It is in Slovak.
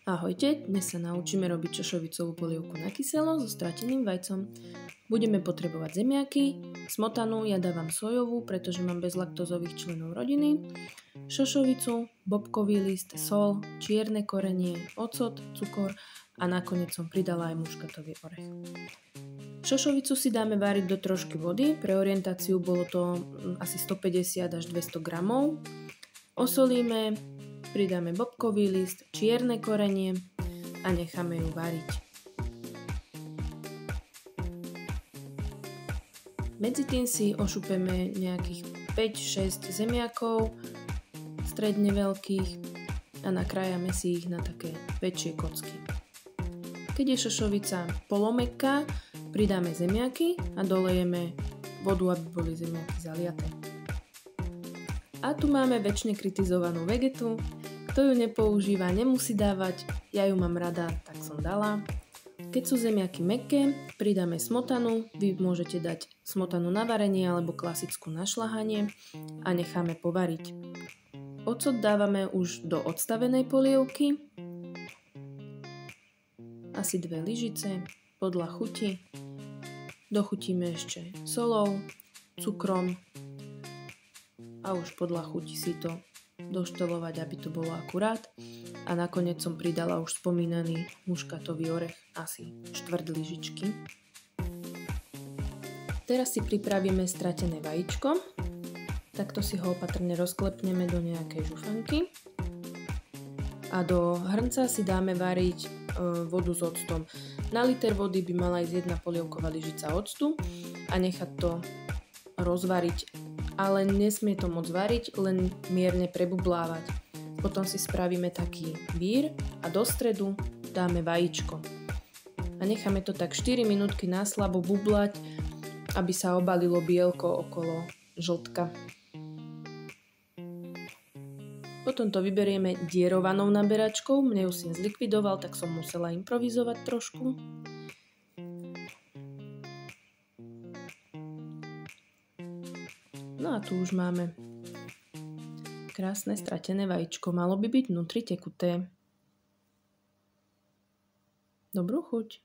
Ahojte, dnes sa naučíme robiť šošovicovú polievku na kyselo so strateným vajcom. Budeme potrebovať zemiaky, smotanu, ja dávam sojovú, pretože mám bezlaktózových členov rodiny, šošovicu, bobkový list, sol, čierne korenie, ocot, cukor a nakoniec som pridala aj muškatový orech. Šošovicu si dáme váriť do trošky vody, pre orientáciu bolo to asi 150 až 200 gramov. Osolíme, pridáme bobkový list, čierne korenie a necháme ju variť. Medzi tým si ošupeme nejakých 5-6 zemiakov, stredne veľkých, a nakrájame si ich na také väčšie kocky. Keď je šošovica polomekká, pridáme zemiaky a dolejeme vodu, aby boli zemiaky zaliaté. A tu máme večne kritizovanú vegetu. Kto ju nepoužíva, nemusí dávať, ja ju mám rada, tak som dala. Keď sú zemiaky mäkké, pridáme smotanu, vy môžete dať smotanu na varenie alebo klasickú na šľahanie a necháme povariť. Ocot dávame už do odstavenej polievky, asi 2 lyžice, podľa chuti. Dochutíme ešte solou, cukrom a už podľa chuti si to doštelovať, aby to bolo akurát. A nakoniec som pridala už spomínaný muškatový orech, asi 1/4 lyžičky. Teraz si pripravíme stratené vajíčko. Takto si ho opatrne rozklepneme do nejakej žufanky. A do hrnca si dáme variť vodu s octom. Na liter vody by mala ísť 1 polievková lyžica octu a nechať to rozvariť. Ale nesmie to moc variť, len mierne prebublávať. Potom si spravíme taký vír a do stredu dáme vajíčko. A necháme to tak 4 minútky na slabo bublať, aby sa obalilo bielko okolo žltka. Potom to vyberieme dierovanou naberačkou, mne ju syn zlikvidoval, tak som musela improvizovať trošku. No a tu už máme krásne stratené vajíčko, malo by byť vnútri tekuté. Dobrú chuť!